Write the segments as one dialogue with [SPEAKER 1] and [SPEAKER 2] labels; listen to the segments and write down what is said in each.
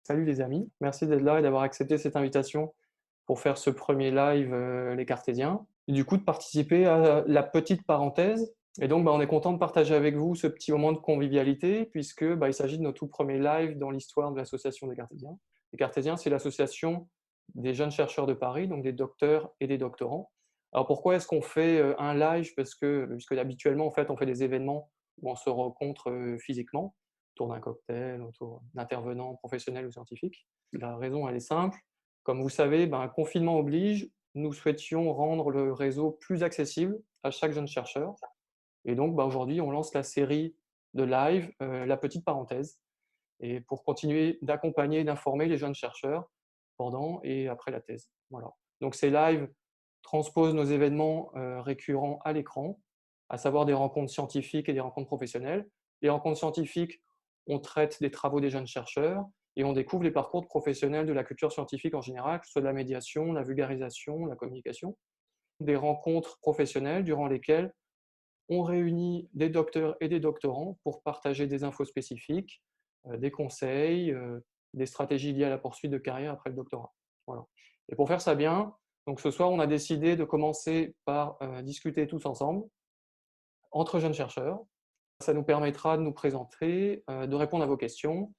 [SPEAKER 1] Salut les amis, merci d'être là et d'avoir accepté cette invitation pour faire ce premier live Les Cartésiens. Et du coup, de participer à la petite parenthèse. Et donc, on est content de partager avec vous ce petit moment de convivialité puisque il s'agit de notre tout premier live dans l'histoire de l'association des Cartésiens. Les Cartésiens, c'est l'association des jeunes chercheurs de Paris, donc des docteurs et des doctorants. Alors pourquoi est-ce qu'on fait un live? Puisque habituellement, en fait, on fait des événements où on se rencontre physiquement autour d'un cocktail, autour d'intervenants professionnels ou scientifiques. La raison, elle est simple. Comme vous savez, confinement oblige, nous souhaitions rendre le réseau plus accessible à chaque jeune chercheur. Et donc, aujourd'hui, on lance la série de live, La Petite Parenthèse, et pour continuer d'accompagner et d'informer les jeunes chercheurs pendant et après la thèse. Voilà. Donc, ces lives transposent nos événements récurrents à l'écran, à savoir des rencontres scientifiques et des rencontres professionnelles. Les rencontres scientifiques, on traite des travaux des jeunes chercheurs et on découvre les parcours de professionnels de la culture scientifique en général, que ce soit de la médiation, la vulgarisation, la communication. Des rencontres professionnelles durant lesquelles on réunit des docteurs et des doctorants pour partager des infos spécifiques, des conseils, des stratégies liées à la poursuite de carrière après le doctorat. Voilà. Et pour faire ça bien, donc ce soir, on a décidé de commencer par discuter tous ensemble, entre jeunes chercheurs. Ça nous permettra de nous présenter, de répondre à vos questions.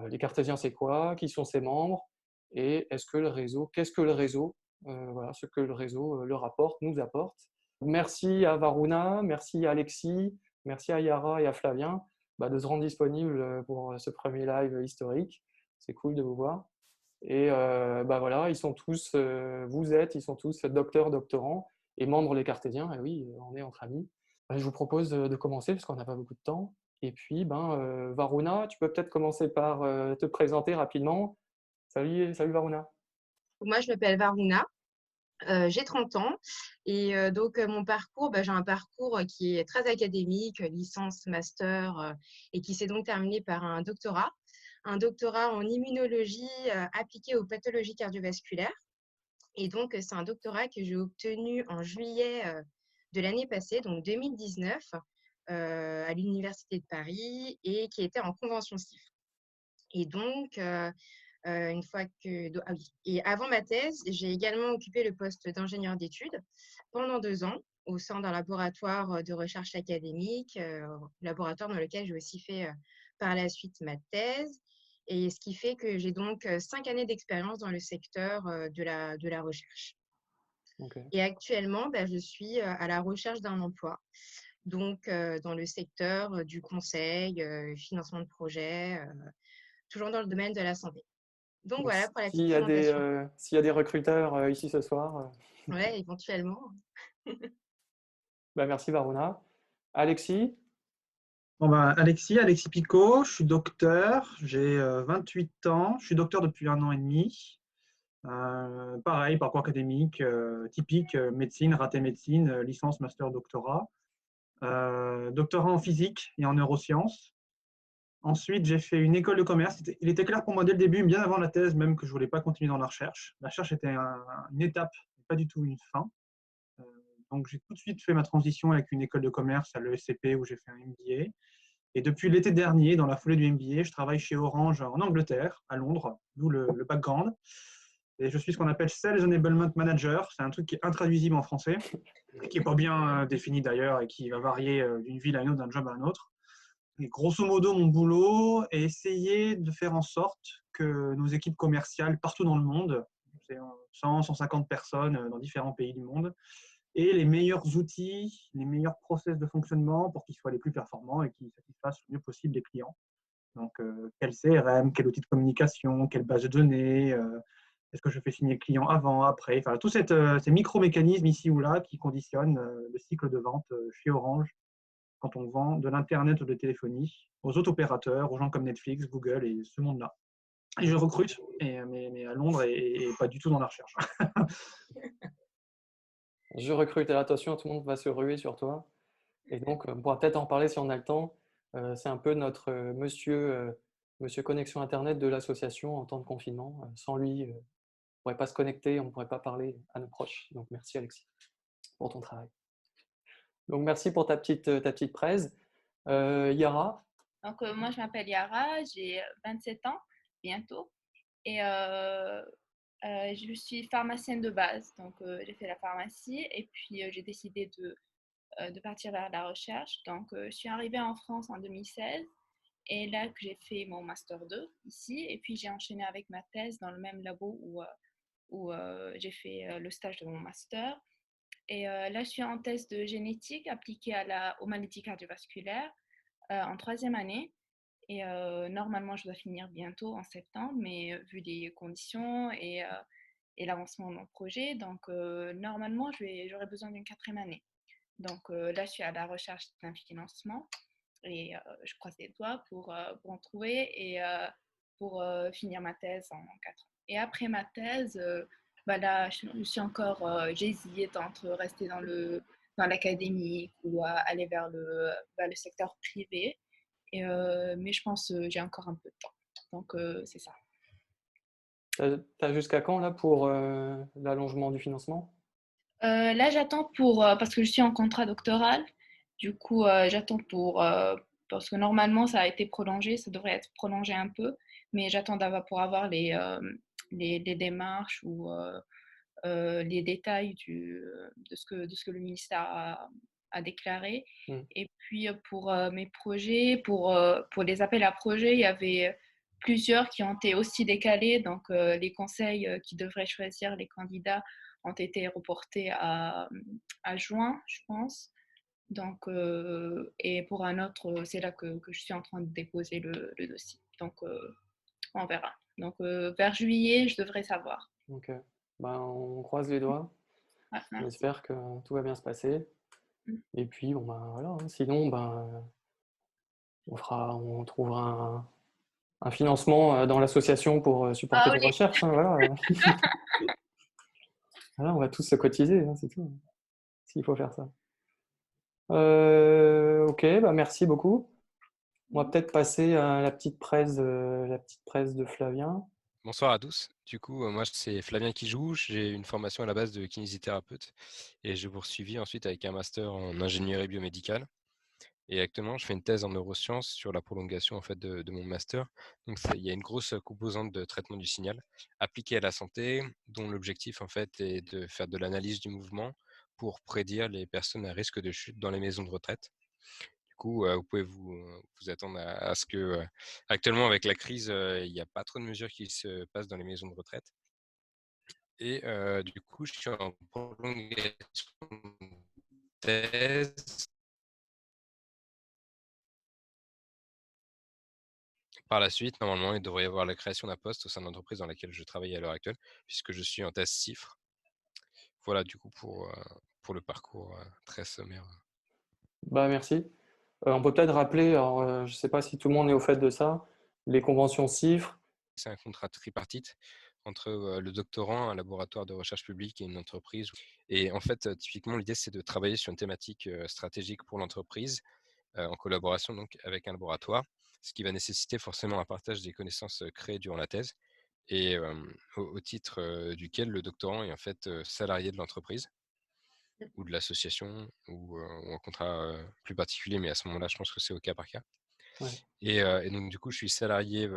[SPEAKER 1] Les Cartésiens, c'est quoi? Qui sont ses membres? Et qu'est-ce que le réseau? Voilà, ce que le réseau leur apporte, nous apporte. Merci à Varuna, merci à Alexis, merci à Yara et à Flavien de se rendre disponible pour ce premier live historique. C'est cool de vous voir. Et voilà, ils sont tous docteurs, doctorants et membres des Cartésiens. Et oui, on est entre amis. Je vous propose de commencer parce qu'on n'a pas beaucoup de temps. Et puis, Varuna, tu peux peut-être commencer par te présenter rapidement. Salut Varuna.
[SPEAKER 2] Moi, je m'appelle Varuna, j'ai 30 ans et mon parcours, j'ai un parcours qui est très académique, licence, master et qui s'est donc terminé par un doctorat en immunologie appliquée aux pathologies cardiovasculaires. Et donc, c'est un doctorat que j'ai obtenu en juillet de l'année passée, donc 2019, à l'Université de Paris et qui était en convention CIF. Et donc, une fois que ah oui, et avant ma thèse, j'ai également occupé le poste d'ingénieur d'études pendant 2 ans au sein d'un laboratoire de recherche académique, laboratoire dans lequel j'ai aussi fait, par la suite ma thèse et ce qui fait que j'ai donc, 5 années d'expérience dans le secteur, de la recherche.
[SPEAKER 1] Ok.
[SPEAKER 2] Et actuellement, je suis, à la recherche d'un emploi, donc dans le secteur, du conseil, financement de projets, toujours dans le domaine de la santé. Donc
[SPEAKER 1] Donc,
[SPEAKER 2] voilà pour la petite
[SPEAKER 1] s'il y a
[SPEAKER 2] présentation.
[SPEAKER 1] s'il y a des recruteurs ici ce soir,
[SPEAKER 2] Ouais, éventuellement.
[SPEAKER 1] merci Varuna. Alexis,
[SPEAKER 3] Bon ben, Alexis Picot, je suis docteur, j'ai 28 ans, je suis docteur depuis 1 an et demi. Pareil, parcours académique typique, médecine, raté médecine, licence, master, doctorat. Doctorat en physique et en neurosciences. Ensuite, j'ai fait une école de commerce. Il était clair pour moi dès le début, bien avant la thèse même, que je ne voulais pas continuer dans la recherche. La recherche était une étape, pas du tout une fin. Euh, donc, j'ai tout de suite fait ma transition avec une école de commerce à l'ESCP où j'ai fait un MBA. Et depuis l'été dernier, dans la foulée du MBA, je travaille chez Orange en Angleterre, à Londres, d'où le background. Et je suis ce qu'on appelle Sales Enablement Manager. C'est un truc qui est intraduisible en français, qui n'est pas bien défini d'ailleurs et qui va varier d'une ville à une autre, d'un job à un autre. Et grosso modo, mon boulot est essayer de faire en sorte que nos équipes commerciales partout dans le monde, c'est 100, 150 personnes dans différents pays du monde, aient les meilleurs outils, les meilleurs process de fonctionnement pour qu'ils soient les plus performants et qu'ils satisfassent le mieux possible les clients. Donc, quel CRM, quel outil de communication, quelle base de données, est-ce que je fais signer le client avant, après, enfin, tous ces micro-mécanismes ici ou là qui conditionnent le cycle de vente chez Orange quand on vend de l'Internet ou de téléphonie aux autres opérateurs, aux gens comme Netflix, Google et ce monde-là. Et je recrute, mais à Londres et pas du tout dans la recherche.
[SPEAKER 1] je recrute. Et attention, tout le monde va se ruer sur toi. Et donc, on pourra peut-être en parler si on a le temps. C'est un peu notre monsieur connexion Internet de l'association en temps de confinement. Sans lui, on ne pourrait pas se connecter, on ne pourrait pas parler à nos proches. Donc, merci Alexis pour ton travail. Donc, merci pour ta petite presse. Yara,
[SPEAKER 4] Donc, moi, je m'appelle Yara, j'ai 27 ans bientôt. Et je suis pharmacienne de base, donc j'ai fait la pharmacie et puis j'ai décidé de partir vers la recherche. Donc je suis arrivée en France en 2016 et là que j'ai fait mon master 2 ici et puis j'ai enchaîné avec ma thèse dans le même labo où j'ai fait le stage de mon master. Et là, je suis en thèse de génétique appliquée aux maladies cardiovasculaires en troisième année. Et normalement, je dois finir bientôt en septembre, mais vu les conditions et l'avancement de mon projet, donc normalement, j'aurai besoin d'une quatrième année. Donc là, je suis à la recherche d'un financement et je croise les doigts pour en trouver et pour finir ma thèse en 4 ans. Et après ma thèse, bah là, je suis encore, j'hésite entre rester dans l'académique ou aller vers le secteur privé. Et, mais je pense que j'ai encore un peu de temps. Donc, c'est ça.
[SPEAKER 1] T'as jusqu'à quand là pour l'allongement du financement?
[SPEAKER 4] Là, j'attends parce que je suis en contrat doctoral. Du coup, j'attends parce que normalement, ça a été prolongé, ça devrait être prolongé un peu, mais j'attends pour avoir les démarches ou les détails de ce que le ministère a déclaré.
[SPEAKER 1] Mm.
[SPEAKER 4] Et puis, pour mes projets, pour les appels à projets, il y avait plusieurs qui ont été aussi décalés. Donc, les conseils qui devraient choisir les candidats ont été reportés à juin, je pense. Donc, et pour un autre, c'est là que je suis en train de déposer le dossier. Donc, on verra. Donc, vers juillet, je devrais savoir.
[SPEAKER 1] Ok. Ben, on croise les doigts.
[SPEAKER 4] Ouais,
[SPEAKER 1] On
[SPEAKER 4] merci.
[SPEAKER 1] espère que tout va bien se passer.
[SPEAKER 4] Mm.
[SPEAKER 1] Et puis, bon, ben, voilà, hein. Sinon, ben, on trouvera un financement dans l'association pour supporter
[SPEAKER 4] Ah
[SPEAKER 1] tes
[SPEAKER 4] oui,
[SPEAKER 1] recherches, hein, voilà. Voilà, on va tous se cotiser, hein, c'est tout. S'il faut faire ça. Ok, bah merci beaucoup. On va peut-être passer à la petite presse de Flavien.
[SPEAKER 5] Bonsoir à tous. Du coup, moi, c'est Flavien qui joue. J'ai une formation à la base de kinésithérapeute et j'ai poursuivi ensuite avec un master en ingénierie biomédicale. Et actuellement, je fais une thèse en neurosciences sur la prolongation en fait de mon master. Donc, il y a une grosse composante de traitement du signal appliquée à la santé, dont l'objectif en fait est de faire de l'analyse du mouvement pour prédire les personnes à risque de chute dans les maisons de retraite. Du coup, vous pouvez vous attendre à ce que, actuellement, avec la crise, il n'y a pas trop de mesures qui se passent dans les maisons de retraite. Et du coup, je suis en prolongation de thèse. Par la suite, normalement, il devrait y avoir la création d'un poste au sein de l'entreprise dans laquelle je travaille à l'heure actuelle, puisque je suis en thèse CIFRE. Voilà, du coup, pour le parcours très sommaire.
[SPEAKER 1] Bah merci. On peut peut-être rappeler, alors je ne sais pas si tout le monde est au fait de ça, les conventions CIFRE.
[SPEAKER 5] C'est un contrat tripartite entre le doctorant, un laboratoire de recherche publique et une entreprise. Et en fait, typiquement, l'idée, c'est de travailler sur une thématique stratégique pour l'entreprise, en collaboration donc avec un laboratoire, ce qui va nécessiter forcément un partage des connaissances créées durant la thèse et au titre duquel le doctorant est en fait salarié de l'entreprise ou de l'association ou un contrat plus particulier, mais à ce moment-là, je pense que c'est au cas par cas.
[SPEAKER 1] Ouais.
[SPEAKER 5] Et donc, du coup, je suis salarié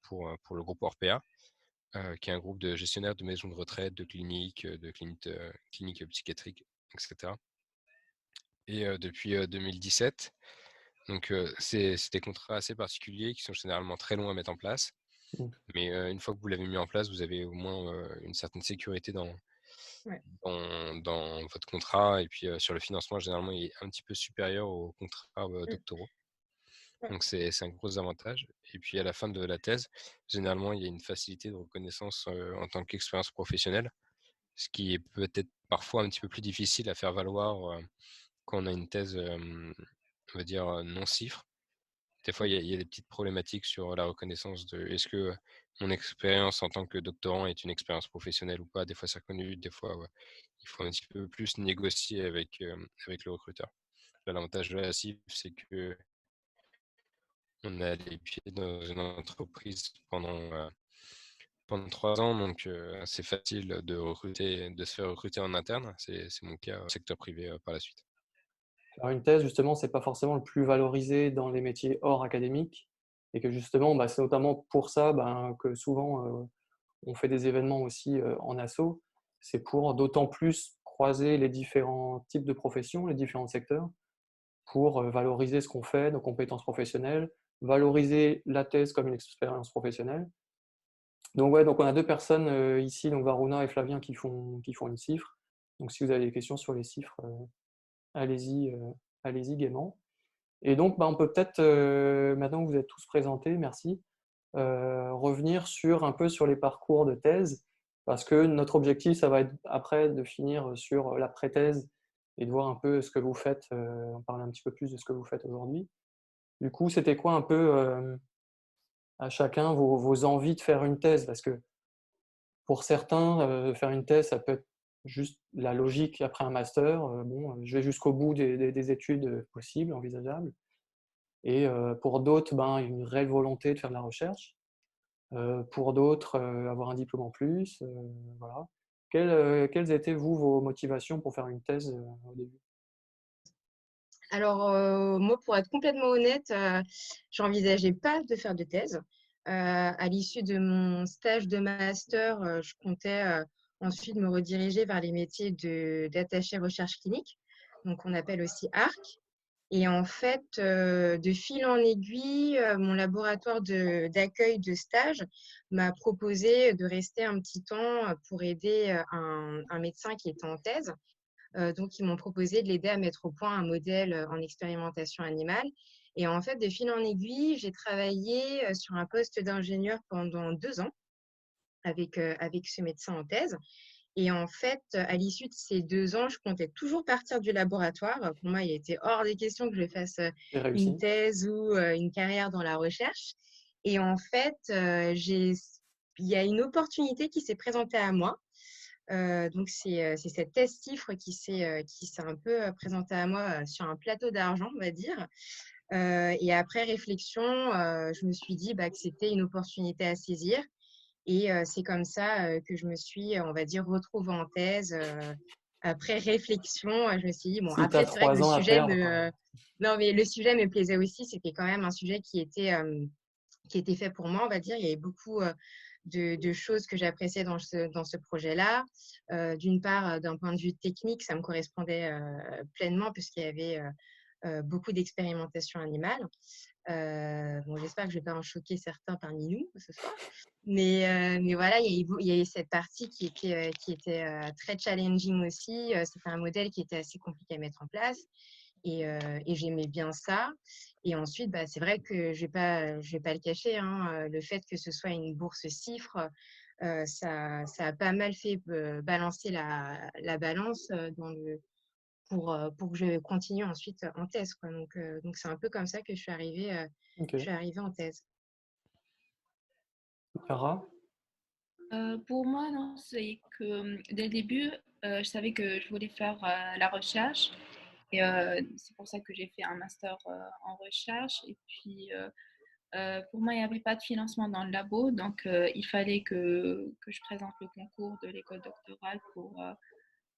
[SPEAKER 5] pour le groupe Orpea, qui est un groupe de gestionnaires de maisons de retraite, de cliniques, cliniques psychiatriques, etc. Et depuis 2017, donc c'est des contrats assez particuliers qui sont généralement très longs à mettre en place.
[SPEAKER 1] Mm.
[SPEAKER 5] Mais une fois que vous l'avez mis en place, vous avez au moins une certaine sécurité
[SPEAKER 2] Ouais.
[SPEAKER 5] dans votre contrat. Et puis sur le financement, généralement, il est un petit peu supérieur aux contrats doctoraux.
[SPEAKER 2] Ouais.
[SPEAKER 5] Donc c'est un gros avantage. Et puis à la fin de la thèse, généralement, il y a une facilité de reconnaissance en tant qu'expérience professionnelle, ce qui est peut-être parfois un petit peu plus difficile à faire valoir quand on a une thèse, on va dire, non cifre. Des fois, il y a des petites problématiques sur la reconnaissance de est-ce que mon expérience en tant que doctorant est une expérience professionnelle ou pas. Des fois, c'est reconnu, des fois, ouais, il faut un petit peu plus négocier avec le recruteur. Là, l'avantage de la CIF, c'est que on a les pieds dans une entreprise pendant 3 ans, donc c'est facile de se faire recruter en interne. C'est mon cas au secteur privé par la suite.
[SPEAKER 1] Alors une thèse, justement, c'est pas forcément le plus valorisé dans les métiers hors académique. et que justement, c'est notamment pour ça que souvent on fait des événements aussi en asso. C'est pour d'autant plus croiser les différents types de professions, les différents secteurs, pour valoriser ce qu'on fait, nos compétences professionnelles, valoriser la thèse comme une expérience professionnelle. Donc ouais, donc on a 2 personnes ici, donc Varuna et Flavien qui font une cifre. Donc si vous avez des questions sur les cifres, allez-y gaiement. Et donc on peut peut-être, maintenant que vous êtes tous présentés, merci, revenir un peu sur les parcours de thèse, parce que notre objectif, ça va être après de finir sur l'après-thèse et de voir un peu ce que vous faites, en parler un petit peu plus de ce que vous faites aujourd'hui. Du coup, c'était quoi un peu, à chacun vos envies de faire une thèse? Parce que pour certains, faire une thèse, ça peut être juste la logique après un master, je vais jusqu'au bout des études possibles, envisageables. Et pour d'autres, une réelle volonté de faire de la recherche. Pour d'autres, avoir un diplôme en plus, voilà. Quelles étaient vos motivations pour faire une thèse, au début?
[SPEAKER 2] Alors, moi, pour être complètement honnête, j'envisageais pas de faire de thèse. À l'issue de mon stage de master, je comptais, ensuite me rediriger vers les métiers d'attaché recherche clinique, donc on appelle aussi ARC. Et en fait, de fil en aiguille, mon laboratoire d'accueil de stage m'a proposé de rester un petit temps, pour aider, un médecin qui était en thèse. Donc, ils m'ont proposé de l'aider à mettre au point un modèle en expérimentation animale. Et en fait, de fil en aiguille, j'ai travaillé sur un poste d'ingénieur pendant 2 ans avec ce médecin en thèse. Et en fait, à l'issue de ces 2 ans, je comptais toujours partir du laboratoire. Pour moi, il était hors des questions que je fasse
[SPEAKER 1] C'est
[SPEAKER 2] une
[SPEAKER 1] réussi?
[SPEAKER 2] thèse ou une carrière dans la recherche. Et en fait, il y a une opportunité qui s'est présentée à moi. Donc, c'est cette thèse CIFRE qui s'est un peu présentée à moi sur un plateau d'argent, on va dire. Et après réflexion, je me suis dit que c'était une opportunité à saisir. Et c'est comme ça que je me suis, on va dire, retrouvée en thèse. Après réflexion, je me suis dit, bon,
[SPEAKER 1] Si tu as
[SPEAKER 2] après, c'est vrai que
[SPEAKER 1] 3 ans à perdre,
[SPEAKER 2] non, mais le sujet me plaisait aussi. C'était quand même un sujet qui était fait pour moi, on va dire. Il y avait beaucoup de choses que j'appréciais dans ce projet-là. D'une part, d'un point de vue technique, ça me correspondait pleinement puisqu'il y avait beaucoup d'expérimentation animale. Bon, j'espère que je ne vais pas en choquer certains parmi nous ce soir. Mais voilà, il y avait cette partie qui était très challenging aussi. C'était un modèle qui était assez compliqué à mettre en place. Et j'aimais bien ça. Et ensuite, c'est vrai que je vais pas le cacher, hein, le fait que ce soit une bourse CIFRE, ça a pas mal fait balancer la balance pour que je continue ensuite en thèse, quoi. Donc c'est un peu comme ça que je
[SPEAKER 1] OK.
[SPEAKER 2] suis arrivée en thèse.
[SPEAKER 1] Cara?
[SPEAKER 4] Pour moi, non, c'est que dès le début, je savais que je voulais faire la recherche. Et c'est pour ça que j'ai fait un master en recherche. Et puis, pour moi, il n'y avait pas de financement dans le labo. Donc, il fallait que je présente le concours de l'école doctorale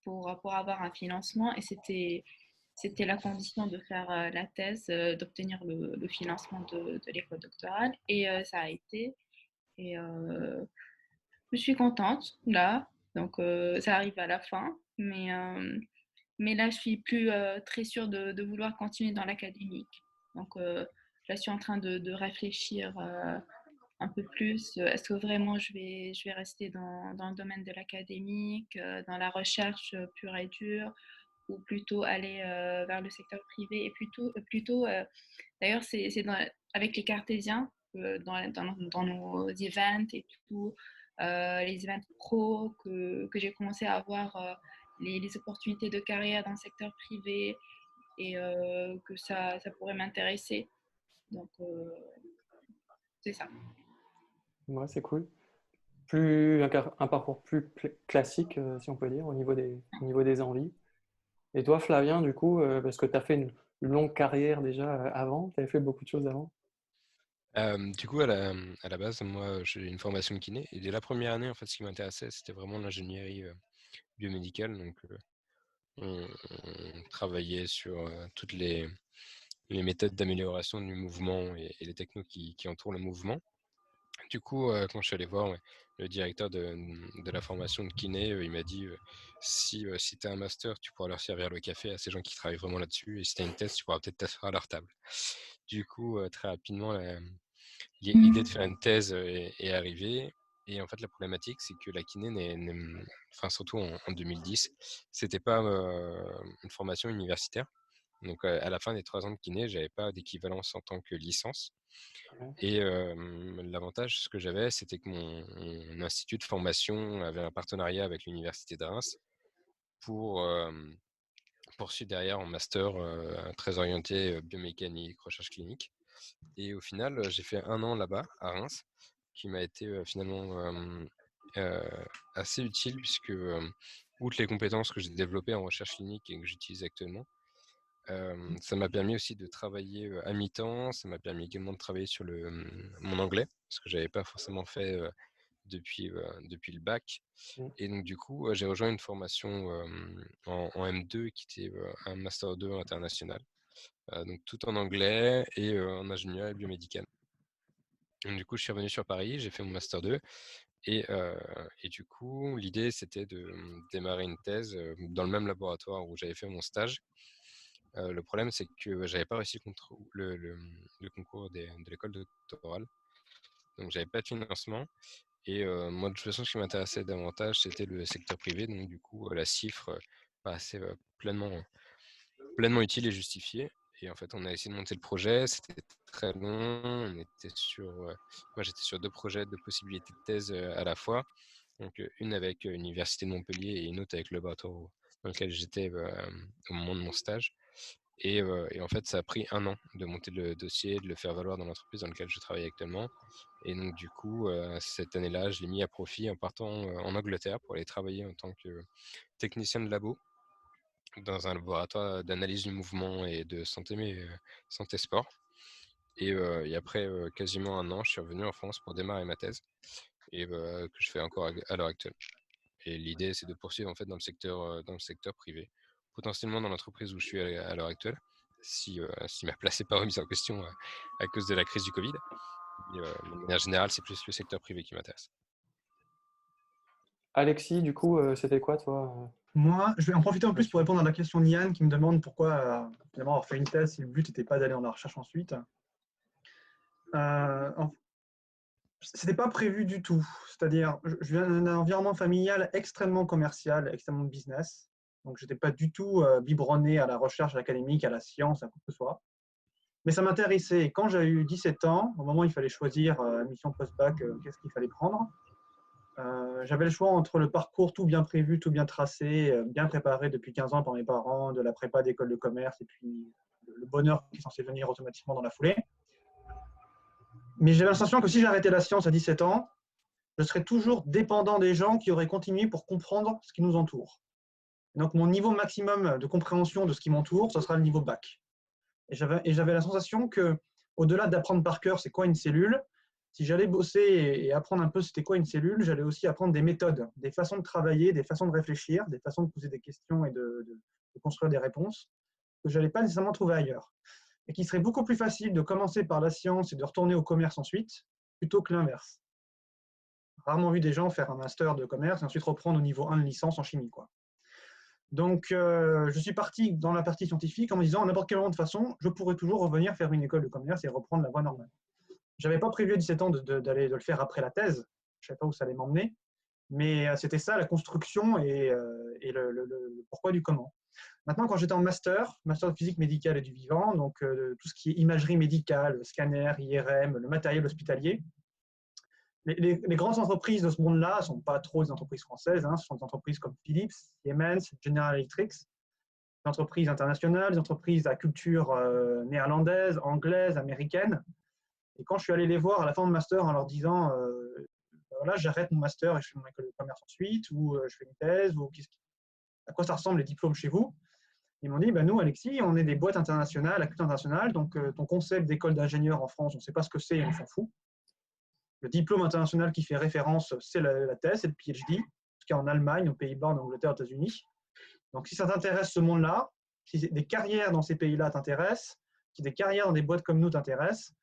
[SPEAKER 4] pour avoir un financement. Et c'était la condition de faire la thèse, d'obtenir le financement de l'école doctorale. Et ça a été. Et je suis contente là, donc ça arrive à la fin, mais là je suis plus très sûre de vouloir continuer dans l'académique. Donc là je suis en train de réfléchir un peu plus. Est-ce que vraiment je vais rester dans le domaine de l'académique, dans la recherche pure et dure, ou plutôt aller vers le secteur privé et d'ailleurs avec les cartésiens dans nos events et tout, les events pro que j'ai commencé à avoir les opportunités de carrière dans le secteur privé et que ça pourrait m'intéresser. Donc, c'est ça.
[SPEAKER 1] Ouais, c'est cool. Un parcours plus classique, si on peut dire, au niveau des envies. Et toi, Flavien, du coup, parce que tu as fait une longue carrière déjà avant, tu avais fait beaucoup de choses avant.
[SPEAKER 5] Du coup, à la base, moi, j'ai une formation de kiné. Et dès la première année, en fait, ce qui m'intéressait, c'était vraiment l'ingénierie biomédicale. Donc, on travaillait sur toutes les les méthodes d'amélioration du mouvement et les technos qui entourent le mouvement. Du coup, quand je suis allé voir le directeur de la formation de kiné, il m'a dit si tu as un master, tu pourras leur servir le café à ces gens qui travaillent vraiment là-dessus, et si tu as une thèse, tu pourras peut-être t'asseoir à leur table. Du coup, très rapidement, l'idée de faire une thèse est arrivée. Et en fait, la problématique, c'est que la kiné, enfin, surtout en 2010, c'était pas une formation universitaire. Donc, à la fin des 3 ans de kiné, j'avais pas d'équivalence en tant que licence.
[SPEAKER 1] Ouais.
[SPEAKER 5] Et l'avantage, ce que j'avais, c'était que mon institut de formation avait un partenariat avec l'université de Reims pour poursuivre derrière en master très orienté biomécanique, recherche clinique. Et au final, j'ai fait 1 an là-bas, à Reims, qui m'a été finalement assez utile, puisque outre les compétences que j'ai développées en recherche clinique et que j'utilise actuellement, ça m'a permis aussi de travailler à mi-temps. Ça m'a permis également de travailler sur mon anglais, ce que j'avais pas forcément fait depuis le bac.
[SPEAKER 1] Mmh.
[SPEAKER 5] Et donc du coup, j'ai rejoint une formation en M2 qui était un Master 2 international. Donc tout en anglais et en ingénieur et biomédical. Donc du coup, je suis revenu sur Paris, j'ai fait mon Master 2 et du coup, l'idée, c'était de démarrer une thèse dans le même laboratoire où j'avais fait mon stage. Le problème, c'est que j'avais pas réussi le concours de l'école doctorale, donc j'avais pas de financement. Et moi, de toute façon, ce qui m'intéressait davantage, c'était le secteur privé. Donc du coup, la cifre paraissait pleinement utile et justifiée. Et en fait, on a essayé de monter le projet. C'était très long. Moi, j'étais sur 2 projets, 2 possibilités de thèse à la fois. Donc une avec l'université de Montpellier et une autre avec le bateau dans lequel j'étais au moment de mon stage. Et en fait, ça a pris 1 an de monter le dossier, de le faire valoir dans l'entreprise dans laquelle je travaille actuellement. Et donc, du coup, cette année-là, je l'ai mis à profit en partant en Angleterre pour aller travailler en tant que technicien de labo dans un laboratoire d'analyse du mouvement et de santé sport. Et après quasiment 1 an, je suis revenu en France pour démarrer ma thèse et que je fais encore à l'heure actuelle. Et l'idée, c'est de poursuivre en fait dans le secteur privé, potentiellement dans l'entreprise où je suis à l'heure actuelle, si ma place n'est pas remise en question à cause de la crise du Covid. Mais de manière générale, c'est plus le secteur privé qui m'intéresse.
[SPEAKER 1] Alexis, du coup, c'était quoi, toi?
[SPEAKER 3] Moi, je vais en profiter en plus pour
[SPEAKER 1] Question.
[SPEAKER 3] répondre à la question de Yann qui me demande pourquoi finalement avoir fait une thèse si le but n'était pas d'aller dans la recherche ensuite. C'était pas prévu du tout. C'est-à-dire, je viens d'un environnement familial extrêmement commercial, extrêmement business. Donc, je n'étais pas du tout biberonné à la recherche académique, à la science, à quoi que ce soit. Mais ça m'intéressait. Quand j'ai eu 17 ans, au moment où il fallait choisir mission post-bac, qu'est-ce qu'il fallait prendre, j'avais le choix entre le parcours tout bien prévu, tout bien tracé, bien préparé depuis 15 ans par mes parents, de la prépa d'école de commerce, et puis le bonheur qui est censé venir automatiquement dans la foulée. Mais j'avais l'impression que si j'arrêtais la science à 17 ans, je serais toujours dépendant des gens qui auraient continué pour comprendre ce qui nous entoure. Et donc, mon niveau maximum de compréhension de ce qui m'entoure, ce sera le niveau bac. Et j'avais la sensation que, au-delà d'apprendre par cœur c'est quoi une cellule, si j'allais bosser et apprendre un peu c'était quoi une cellule, j'allais aussi apprendre des méthodes, des façons de travailler, des façons de réfléchir, des façons de poser des questions et de construire des réponses que je n'allais pas nécessairement trouver ailleurs. Et qu'il serait beaucoup plus facile de commencer par la science et de retourner au commerce ensuite, plutôt que l'inverse. Rarement vu des gens faire un master de commerce et ensuite reprendre au niveau 1 de licence en chimie, quoi. Donc, je suis parti dans la partie scientifique en me disant, à n'importe quel moment de façon, je pourrais toujours revenir faire une école de commerce et reprendre la voie normale. Je n'avais pas prévu à 17 ans de le faire après la thèse. Je ne savais pas où ça allait m'emmener. Mais c'était ça, la construction et le pourquoi du comment. Maintenant, quand j'étais en master de physique médicale et du vivant, donc tout ce qui est imagerie médicale, scanner, IRM, le matériel hospitalier, les grandes entreprises de ce monde-là ne sont pas trop des entreprises françaises, ce sont des entreprises comme Philips, Siemens, General Electric, des entreprises internationales, des entreprises à culture néerlandaise, anglaise, américaine. Et quand je suis allé les voir à la fin de master en leur disant voilà, j'arrête mon master et je fais mon école de commerce ensuite, ou je fais une thèse, ou à quoi ça ressemble les diplômes chez vous, ils m'ont dit, nous, Alexis, on est des boîtes internationales, à culture internationale, donc ton concept d'école d'ingénieur en France, on ne sait pas ce que c'est, on s'en fout. Le diplôme international qui fait référence, c'est la thèse, c'est le PhD, ce qu'il y a en Allemagne, aux Pays-Bas, en Angleterre, aux États-Unis. Donc, si ça t'intéresse ce monde-là, si des carrières dans ces pays-là t'intéressent, si des carrières dans des boîtes comme nous t'intéressent,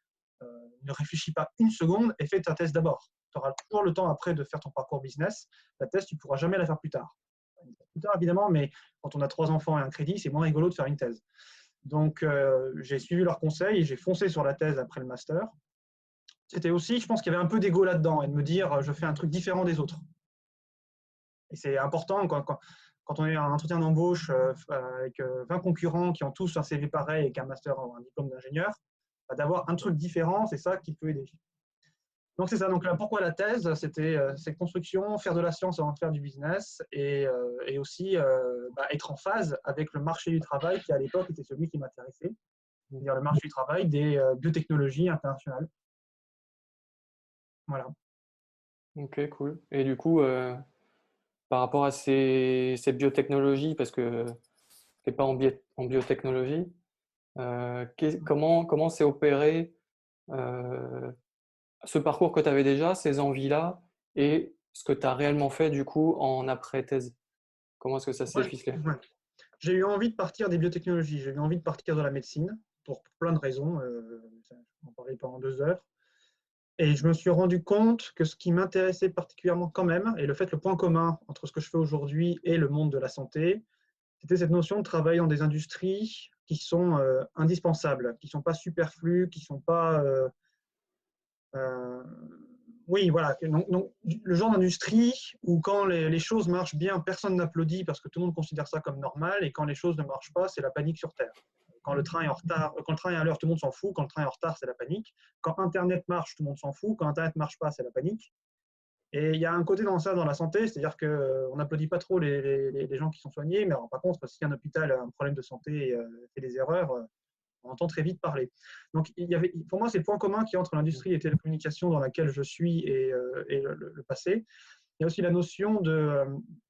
[SPEAKER 3] ne réfléchis pas une seconde et fais ta thèse d'abord. Tu auras toujours le temps après de faire ton parcours business. La thèse, tu ne pourras jamais la faire plus tard. Plus tard, évidemment, mais quand on a 3 enfants et un crédit, c'est moins rigolo de faire une thèse. Donc, j'ai suivi leurs conseils et j'ai foncé sur la thèse après le master. C'était aussi, je pense qu'il y avait un peu d'ego là-dedans et de me dire, je fais un truc différent des autres. Et c'est important quand on est en entretien d'embauche avec 20 concurrents qui ont tous un CV pareil avec un master ou un diplôme d'ingénieur, d'avoir un truc différent, c'est ça qui peut aider. Donc c'est ça. Donc là, pourquoi la thèse? C'était cette construction, faire de la science avant de faire du business et aussi être en phase avec le marché du travail qui à l'époque était celui qui m'intéressait, c'est-à-dire le marché du travail des biotechnologies internationales. Voilà.
[SPEAKER 1] Ok, cool. Et du coup, par rapport à ces biotechnologies, parce que tu n'es pas en biotechnologie, comment s'est opéré ce parcours que tu avais déjà, ces envies-là, et ce que tu as réellement fait du coup en après-thèse? Comment est-ce que ça s'est ficelé?
[SPEAKER 3] Ouais. J'ai eu envie de partir des biotechnologies, j'ai eu envie de partir de la médecine pour plein de raisons. Je vais en parler pendant 2 heures. Et je me suis rendu compte que ce qui m'intéressait particulièrement quand même, et le point commun entre ce que je fais aujourd'hui et le monde de la santé, c'était cette notion de travailler dans des industries qui sont indispensables, qui ne sont pas superflues, qui ne sont pas… oui, voilà. Donc, le genre d'industrie où quand les choses marchent bien, personne n'applaudit parce que tout le monde considère ça comme normal, et quand les choses ne marchent pas, c'est la panique sur Terre. Quand le train est en retard, quand le train est à l'heure, tout le monde s'en fout. Quand le train est en retard, c'est la panique. Quand Internet marche, tout le monde s'en fout. Quand Internet ne marche pas, c'est la panique. Et il y a un côté dans ça, dans la santé, c'est-à-dire qu'on n'applaudit pas trop les gens qui sont soignés, mais alors, par contre, si un hôpital a un problème de santé et fait des erreurs, on entend très vite parler. Donc, pour moi, c'est le point commun qui est entre l'industrie et les télécommunications dans laquelle je suis et le passé. Il y a aussi la notion de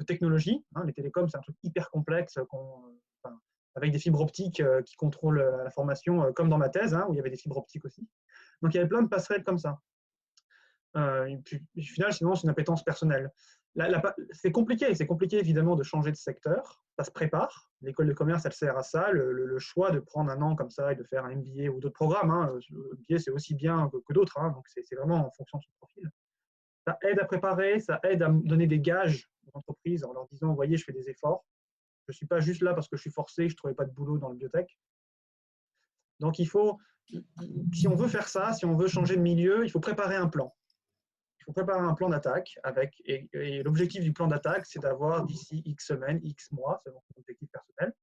[SPEAKER 3] technologie. Les télécoms, c'est un truc hyper complexe avec des fibres optiques qui contrôlent l'information, comme dans ma thèse, où il y avait des fibres optiques aussi. Donc, il y avait plein de passerelles comme ça. Et puis, au final, sinon, c'est une appétence personnelle. C'est compliqué évidemment de changer de secteur. Ça se prépare. L'école de commerce, elle sert à ça. Le choix de prendre un an comme ça et de faire un MBA ou d'autres programmes, le MBA, c'est aussi bien que d'autres. Donc, c'est vraiment en fonction de son profil. Ça aide à préparer, ça aide à me donner des gages aux entreprises en leur disant, vous voyez, je fais des efforts. Je ne suis pas juste là parce que je suis forcé, je ne trouvais pas de boulot dans le biotech. Donc, si on veut faire ça, si on veut changer de milieu, il faut préparer un plan. Il faut préparer un plan d'attaque et l'objectif du plan d'attaque, c'est d'avoir d'ici X semaines, X mois, selon son objectif personnel,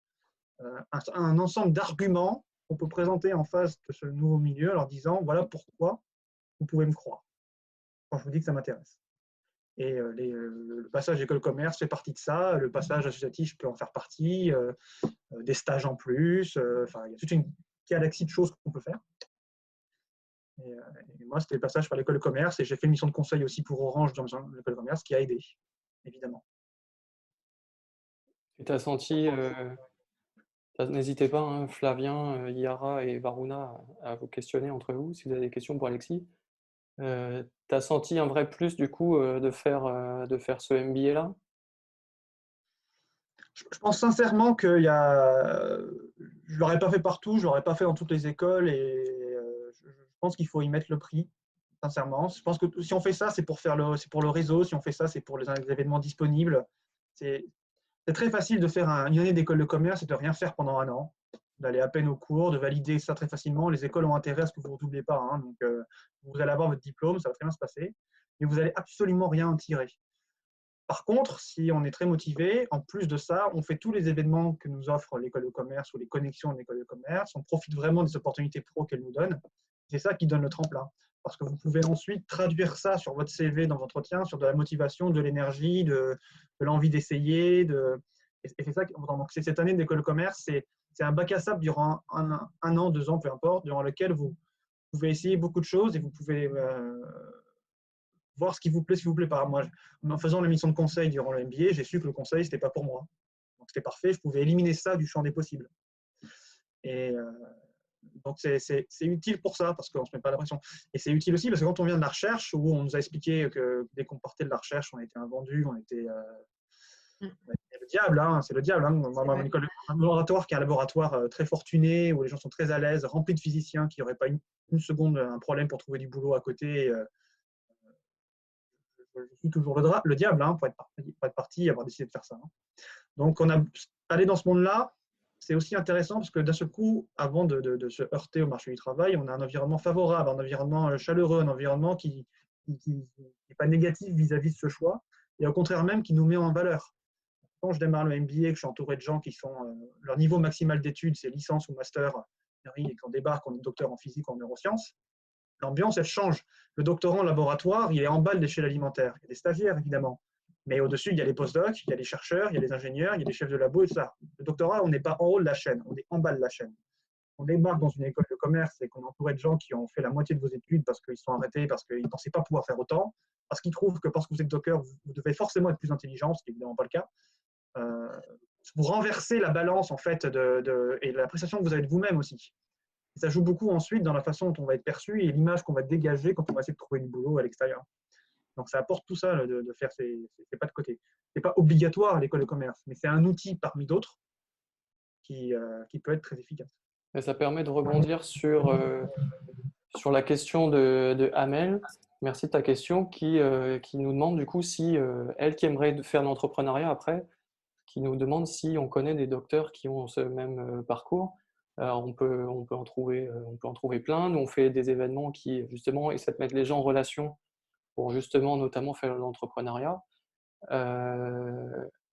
[SPEAKER 3] un ensemble d'arguments qu'on peut présenter en face de ce nouveau milieu en leur disant voilà pourquoi vous pouvez me croire quand je vous dis que ça m'intéresse. Et le passage école-commerce fait partie de ça, le passage associatif peut en faire partie, des stages en plus, il y a toute une galaxie de choses qu'on peut faire. Et moi, c'était le passage par l'école de commerce et j'ai fait une mission de conseil aussi pour Orange dans l'école de commerce qui a aidé, évidemment.
[SPEAKER 1] Et tu as senti, n'hésitez pas, Flavien, Yara et Varuna, à vous questionner entre vous si vous avez des questions pour Alexis. Tu as senti un vrai plus du coup de faire ce MBA-là?
[SPEAKER 3] Je pense sincèrement que je ne l'aurais pas fait partout, je ne l'aurais pas fait dans toutes les écoles et je pense qu'il faut y mettre le prix, sincèrement. Je pense que si on fait ça, c'est pour le réseau, si on fait ça, c'est pour les événements disponibles. C'est très facile de faire une année d'école de commerce et de rien faire pendant un an, d'aller à peine au cours, de valider ça très facilement. Les écoles ont intérêt à ce que vous ne redoublez pas. Donc, vous allez avoir votre diplôme, ça va très bien se passer, mais vous n'allez absolument rien en tirer. Par contre, si on est très motivé, en plus de ça, on fait tous les événements que nous offre l'école de commerce ou les connexions de l'école de commerce. On profite vraiment des opportunités pro qu'elle nous donne. C'est ça qui donne le tremplin. Parce que vous pouvez ensuite traduire ça sur votre CV dans votre entretien, sur de la motivation, de l'énergie, de l'envie d'essayer. Et c'est ça. Donc, cette année d'école de commerce, c'est un bac à sable durant un an, 2 ans, peu importe, durant lequel vous pouvez essayer beaucoup de choses et vous pouvez voir ce qui vous plaît pas. Moi, en faisant la mission de conseil durant le MBA, j'ai su que le conseil, ce n'était pas pour moi. Donc, c'était parfait, je pouvais éliminer ça du champ des possibles. Et donc, c'est utile pour ça, parce qu'on ne se met pas la pression. Et c'est utile aussi parce que quand on vient de la recherche, où on nous a expliqué que dès qu'on partait de la recherche, on était invendu, on avait diable, hein, c'est le diable. Hein. Moi,
[SPEAKER 2] vrai.
[SPEAKER 3] un laboratoire qui est un laboratoire très fortuné, où les gens sont très à l'aise, rempli de physiciens qui n'auraient pas une seconde un problème pour trouver du boulot à côté. Je suis toujours le diable hein, pour être parti et avoir décidé de faire ça. Hein. Donc, aller dans ce monde-là, c'est aussi intéressant parce que d'un seul coup, avant de se heurter au marché du travail, on a un environnement favorable, un environnement chaleureux, un environnement qui n'est pas négatif vis-à-vis de ce choix, et au contraire même qui nous met en valeur. Quand je démarre le MBA, que je suis entouré de gens qui sont leur niveau maximal d'études, c'est licence ou master, et qu'on débarque, on est docteur en physique ou en neurosciences, l'ambiance, elle change. Le doctorant en laboratoire, il est en bas de l'échelle alimentaire. Il y a des stagiaires, évidemment. Mais au-dessus, il y a les postdocs, il y a les chercheurs, il y a les ingénieurs, il y a les chefs de labo et tout ça. Le doctorat, on n'est pas en haut de la chaîne, on est en bas de la chaîne. On débarque dans une école de commerce et qu'on est entouré de gens qui ont fait la moitié de vos études parce qu'ils sont arrêtés, parce qu'ils ne pensaient pas pouvoir faire autant, parce qu'ils trouvent que parce que vous êtes docteur, vous devez forcément être plus intelligent, ce qui n'est évidemment pas le cas. Vous renversez la balance en fait et l'appréciation que vous avez de vous-même aussi. Et ça joue beaucoup ensuite dans la façon dont on va être perçu et l'image qu'on va dégager quand on va essayer de trouver du boulot à l'extérieur. Donc ça apporte tout ça de faire ces pas de côté. C'est pas obligatoire à l'école de commerce, mais c'est un outil parmi d'autres qui peut être très efficace.
[SPEAKER 1] Et ça permet de rebondir sur la question de Amel. Merci de ta question qui nous demande du coup si elle qui aimerait faire de l'entrepreneuriat après, qui nous demande si on connaît des docteurs qui ont ce même parcours. Alors on peut en trouver plein. Nous, on fait des événements qui justement essaient de mettre les gens en relation pour justement notamment faire de l'entrepreneuriat.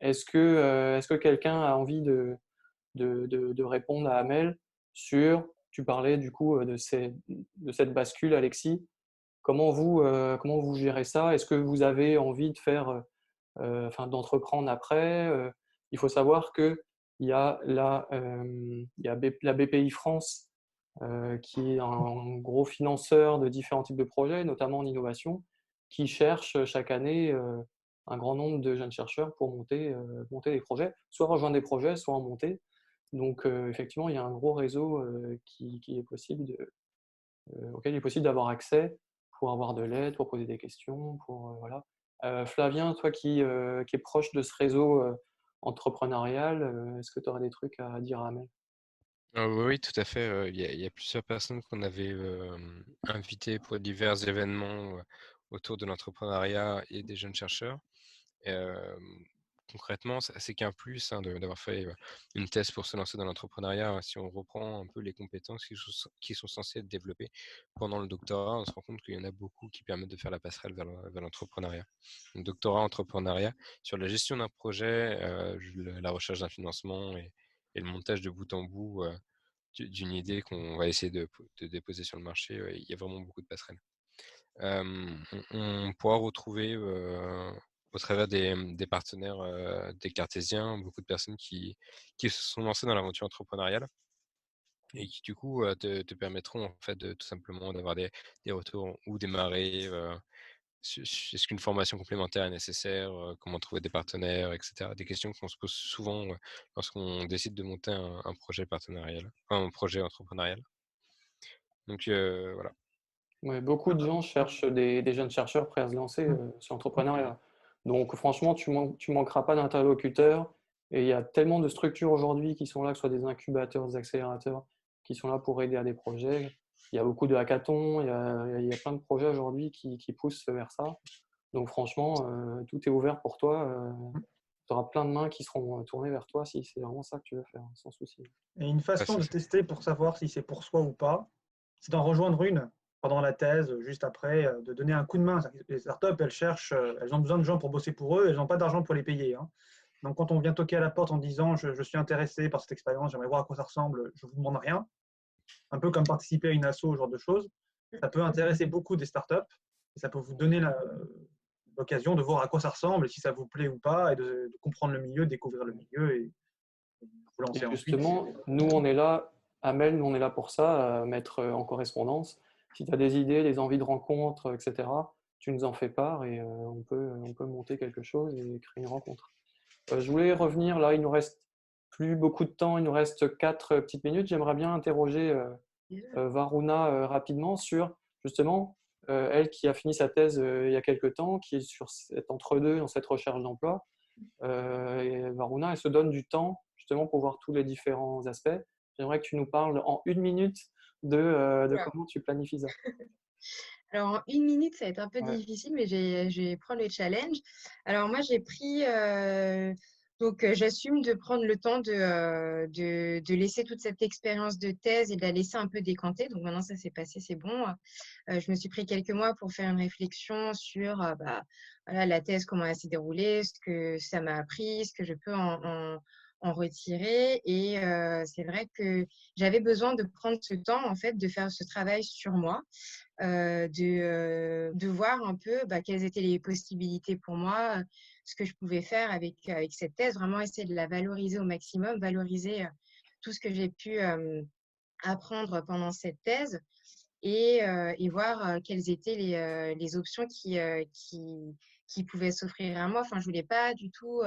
[SPEAKER 1] Est-ce que quelqu'un a envie de répondre à Amel sur, tu parlais du coup de cette bascule, Alexis. Comment vous gérez ça? Est-ce que vous avez envie de faire, d'entreprendre après? Il faut savoir qu'il y a la BPI France qui est un gros financeur de différents types de projets, notamment en innovation, qui cherche chaque année un grand nombre de jeunes chercheurs pour monter des projets, soit rejoindre des projets, soit en monter. Donc effectivement, il y a un gros réseau auquel il est possible d'avoir accès pour avoir de l'aide, pour poser des questions, voilà. Flavien, toi qui est proche de ce réseau entrepreneurial, est-ce que tu aurais des trucs à dire à Amel?
[SPEAKER 5] Oui, oui, tout à fait. Il y a plusieurs personnes qu'on avait invitées pour divers événements autour de l'entrepreneuriat et des jeunes chercheurs. Concrètement, c'est qu'un plus hein, d'avoir fait une thèse pour se lancer dans l'entrepreneuriat. Hein. Si on reprend un peu les compétences qui sont censées être développées pendant le doctorat, on se rend compte qu'il y en a beaucoup qui permettent de faire la passerelle vers l'entrepreneuriat. Donc, doctorat, entrepreneuriat, sur la gestion d'un projet, la recherche d'un financement et le montage de bout en bout d'une idée qu'on va essayer de déposer sur le marché, il y a vraiment beaucoup de passerelles. On pourra retrouver au travers des partenaires des cartésiens, beaucoup de personnes qui se sont lancées dans l'aventure entrepreneuriale et qui du coup te permettront en fait tout simplement d'avoir des retours où démarrer, est-ce qu'une formation complémentaire est nécessaire, comment trouver des partenaires, etc. Des questions qu'on se pose souvent lorsqu'on décide de monter un projet partenarial, un projet entrepreneurial. Donc voilà.
[SPEAKER 1] Ouais, beaucoup de gens cherchent des jeunes chercheurs prêts à se lancer sur l'entrepreneuriat. Donc franchement, tu manqueras pas d'interlocuteurs. Et il y a tellement de structures aujourd'hui qui sont là, que ce soit des incubateurs, des accélérateurs, qui sont là pour aider à des projets. Il y a beaucoup de hackathons, il y a plein de projets aujourd'hui qui poussent vers ça. Donc franchement, tout est ouvert pour toi. Tu auras plein de mains qui seront tournées vers toi si c'est vraiment ça que tu veux faire, sans souci.
[SPEAKER 3] Et une façon de tester pour savoir si c'est pour soi ou pas, c'est d'en rejoindre une pendant la thèse, juste après, de donner un coup de main. Les startups, elles ont besoin de gens pour bosser pour eux, elles n'ont pas d'argent pour les payer. Hein. Donc quand on vient toquer à la porte en disant je suis intéressé par cette expérience, j'aimerais voir à quoi ça ressemble, je ne vous demande rien, un peu comme participer à une asso, ce genre de choses, ça peut intéresser beaucoup des startups et ça peut vous donner l'occasion de voir à quoi ça ressemble, si ça vous plaît ou pas, et de comprendre le milieu, découvrir le milieu et vous lancer
[SPEAKER 1] Et
[SPEAKER 3] ensuite.
[SPEAKER 1] justement, nous, on est là, Amel, nous, on est là pour ça, à mettre en correspondance. Si tu as des idées, des envies de rencontres, etc., tu nous en fais part et on peut monter quelque chose et créer une rencontre. Je voulais revenir, là, il nous reste plus beaucoup de temps, il nous reste 4 petites minutes. J'aimerais bien interroger Varuna rapidement sur, justement, elle qui a fini sa thèse il y a quelques temps, qui est sur cet entre-deux, dans cette recherche d'emploi. Et Varuna, elle se donne du temps justement pour voir tous les différents aspects. J'aimerais que tu nous parles en 1 minute de
[SPEAKER 2] Oula.
[SPEAKER 1] comment tu planifies ça.
[SPEAKER 2] Alors, en 1 minute, ça va être un peu
[SPEAKER 1] Ouais.
[SPEAKER 2] difficile, mais je vais prendre le challenge. Alors, moi, j'ai pris, j'assume de prendre le temps de laisser toute cette expérience de thèse et de la laisser un peu décanter. Donc, maintenant, ça s'est passé, c'est bon. Je me suis pris quelques mois pour faire une réflexion sur voilà, la thèse, comment elle s'est déroulée, ce que ça m'a appris, ce que je peux en retirer. Et c'est vrai que j'avais besoin de prendre ce temps, en fait, de faire ce travail sur moi, de voir un peu quelles étaient les possibilités pour moi, ce que je pouvais faire avec cette thèse, vraiment essayer de la valoriser au maximum, valoriser tout ce que j'ai pu apprendre pendant cette thèse et voir quelles étaient les options qui pouvaient s'offrir à moi. Enfin, je voulais pas du tout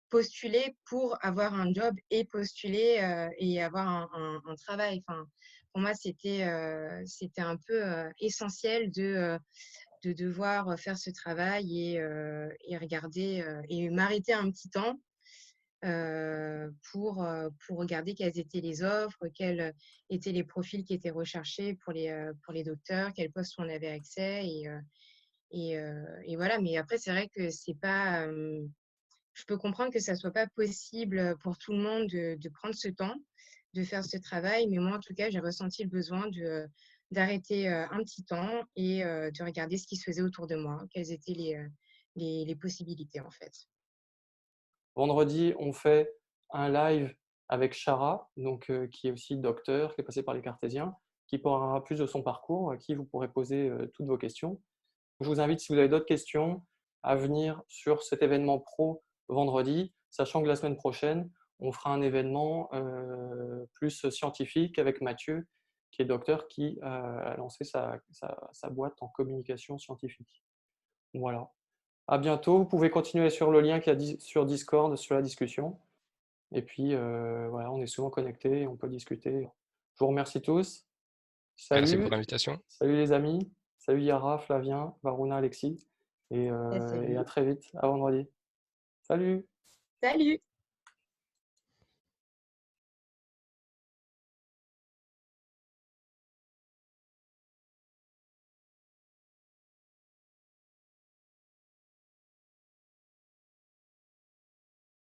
[SPEAKER 2] postuler pour avoir un job et postuler et avoir un travail. Enfin, pour moi, c'était un peu essentiel de devoir faire ce travail et regarder et m'arrêter un petit temps pour regarder quelles étaient les offres, quels étaient les profils qui étaient recherchés pour les docteurs, quels postes on avait accès et voilà. Mais après, c'est vrai que c'est pas, je peux comprendre que ça soit pas possible pour tout le monde de prendre ce temps, de faire ce travail. Mais moi, en tout cas, j'ai ressenti le besoin d'arrêter un petit temps et de regarder ce qui se faisait autour de moi, quelles étaient les possibilités en fait.
[SPEAKER 1] Vendredi, on fait un live avec Chara, donc, qui est aussi docteur, qui est passé par les Cartésiens, qui parlera plus de son parcours, à qui vous pourrez poser toutes vos questions. Je vous invite, si vous avez d'autres questions, à venir sur cet événement pro vendredi, sachant que la semaine prochaine, on fera un événement plus scientifique avec Mathieu, qui est docteur, qui a lancé sa boîte en communication scientifique. Voilà. À bientôt. Vous pouvez continuer sur le lien qu'il y a sur Discord, sur la discussion. Et puis, voilà, on est souvent connectés, on peut discuter. Je vous remercie tous.
[SPEAKER 5] Merci pour
[SPEAKER 1] Salut,
[SPEAKER 5] l'invitation.
[SPEAKER 1] salut les amis. Salut Yara, Flavien, Varuna, Alexis. Et
[SPEAKER 2] Ah,
[SPEAKER 1] à
[SPEAKER 2] salut.
[SPEAKER 1] très vite, à vendredi. Salut!
[SPEAKER 2] Salut!